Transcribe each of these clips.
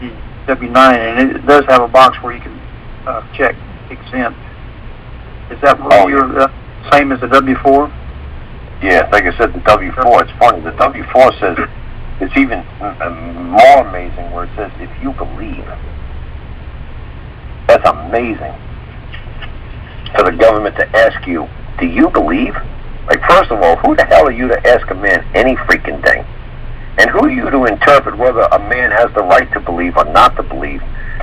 the W-9, and it does have a box where you can check exempt. Is that where you're same as the W-4? Yeah, like I said, the W-4, it's funny. The W-4 says, it's even more amazing where it says, if you believe. That's amazing. For the government to ask you, do you believe? Like, first of all, who the hell are you to ask a man any freaking thing? And who are you to interpret whether a man has the right to believe or not to believe?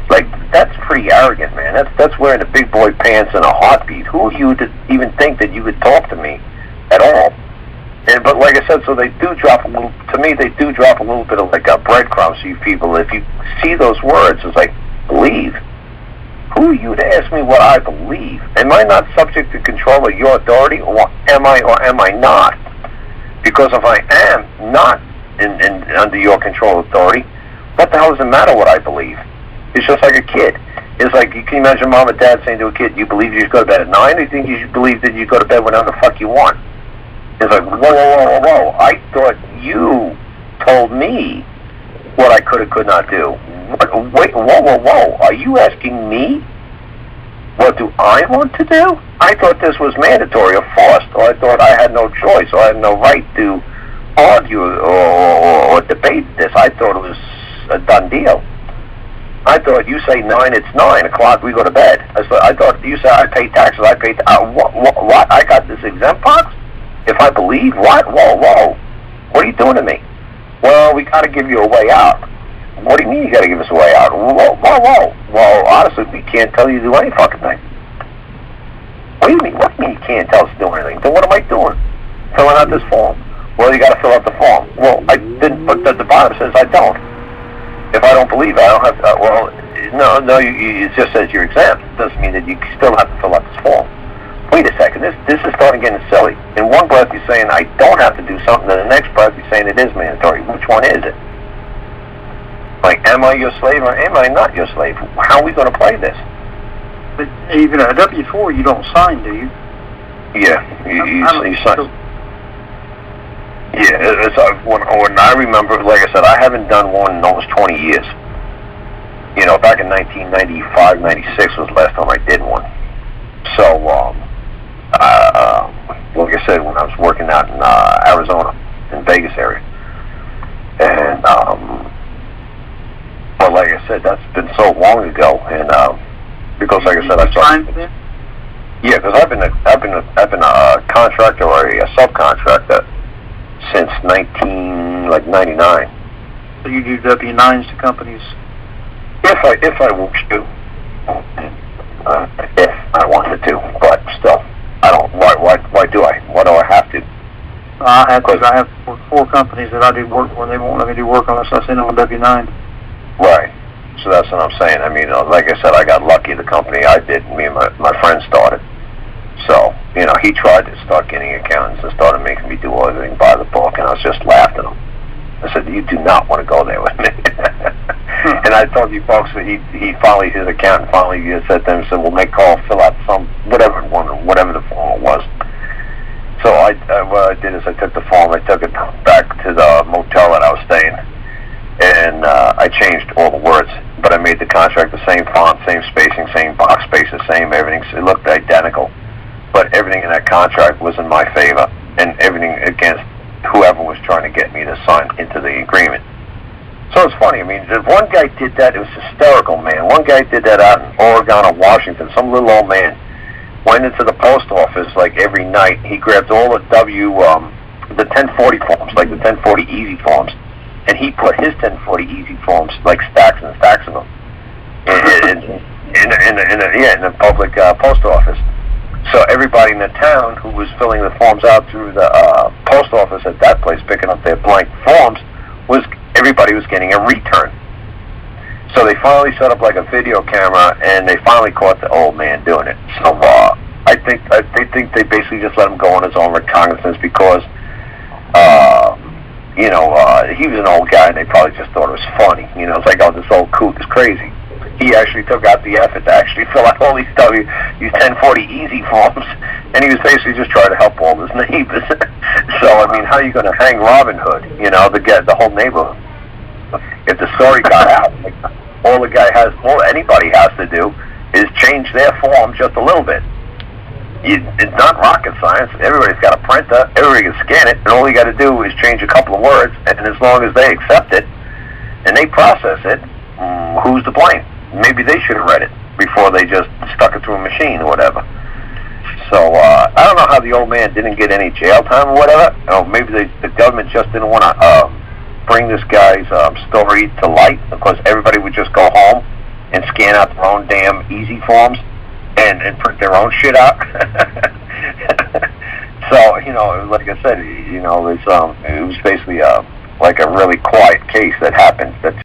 Like, that's pretty arrogant, man. That's wearing the big boy pants and a heartbeat. Who are you to even think that you could talk to me at all? But like I said, so they do drop a little, to me, they do drop a little bit of like a breadcrumb to you people. If you see those words, it's like, believe. Who are you to ask me what I believe? Am I not subject to control of your authority, or am I not? Because if I am not under your control authority, what the hell does it matter what I believe? It's just like a kid. It's like, you can imagine mom and dad saying to a kid, you believe you should go to bed at 9, or you think you should believe that you go to bed whenever the fuck you want? It's like, whoa, whoa, whoa, whoa, whoa. I thought you told me what I could or could not do. Wait, whoa, whoa, whoa. Are you asking me what do I want to do? I thought this was mandatory or forced, or I thought I had no choice, or I had no right to argue or debate this. I thought it was a done deal. I thought you say 9, it's 9 o'clock, we go to bed. I thought you say I pay taxes, I pay what? I got this exempt box? If I believe, what? Whoa, whoa. What are you doing to me? Well, we got to give you a way out. What do you mean you got to give us a way out? Whoa, whoa, whoa. Well, honestly, we can't tell you to do any fucking thing. What do you mean? What do you mean you can't tell us to do anything? Then what am I doing? Filling out this form. Well, you got to fill out the form. Well, I didn't, but at the bottom says I don't. If I don't believe I don't have to, no, it just says you're exempt. It doesn't mean that you still have to fill out this form. Wait a second, this is starting getting silly. In one breath you're saying I don't have to do something, and the next breath you're saying it is mandatory. Which one is it? Like, am I your slave or am I not your slave? How are we going to play this? But even a W-4 you don't sign, do you? Yeah, you sign. Yeah, it's when I remember, like I said, I haven't done one in almost 20 years. You know, back in 1995, 96 was the last time I did one. So, like I said, when I was working out in Arizona, in Vegas area, and but like I said, that's been so long ago, and because like I said, I started. Yeah, because I've been a contractor or a subcontractor since 99. So you do W-9s to companies? If I wish to, if I wanted to, but still, I don't. Why do I? Why do I have to? I have 4 companies that I do work for, and they won't let me do work unless I send them a W-9. Right. So that's what I'm saying. I mean, like I said, I got lucky. The company I did, me and my friend started. So, you know, he tried to start getting accountants and started making me do everything by the book, and I was just laughing at him. I said, you do not want to go there with me. And I told you folks that he finally, his accountant finally said to him, said, well, make Karl fill out whatever the form was. So what I did is I took the form, I took it back to the motel that I was staying, and I changed all the words, but I made the contract the same font, same spacing, same box spaces, same everything. So it looked identical, but everything in that contract was in my favor, and everything against whoever was trying to get me to sign into the agreement. So it's funny. I mean, if one guy did that, it was hysterical, man. One guy did that out in Oregon or Washington. Some little old man went into the post office like every night. He grabbed all the the 1040 forms, like the 1040 easy forms, and he put his 1040 easy forms like stacks and stacks of them in the public post office. So everybody in the town who was filling the forms out through the post office at that place, picking up their blank forms, everybody was getting a return. So they finally set up like a video camera, and they finally caught the old man doing it. So I think they basically just let him go on his own recognizance because he was an old guy, and they probably just thought it was funny. You know, it's like, oh, this old kook is crazy. He actually took out the effort to actually fill out all these 1040 easy forms, and he was basically just trying to help all his neighbors. So, I mean, how are you going to hang Robin Hood, you know, to get the whole neighborhood? If the story got out, all anybody has to do is change their form just a little bit. It's not rocket science. Everybody's got a printer. Everybody can scan it, and all you got to do is change a couple of words, and as long as they accept it and they process it, who's to blame? Maybe they should have read it before they just stuck it to a machine or whatever. So, I don't know how the old man didn't get any jail time or whatever. Or maybe the government just didn't want to bring this guy's story to light, because everybody would just go home and scan out their own damn easy forms and print their own shit out. So, like I said, it was basically like a really quiet case that happened. That's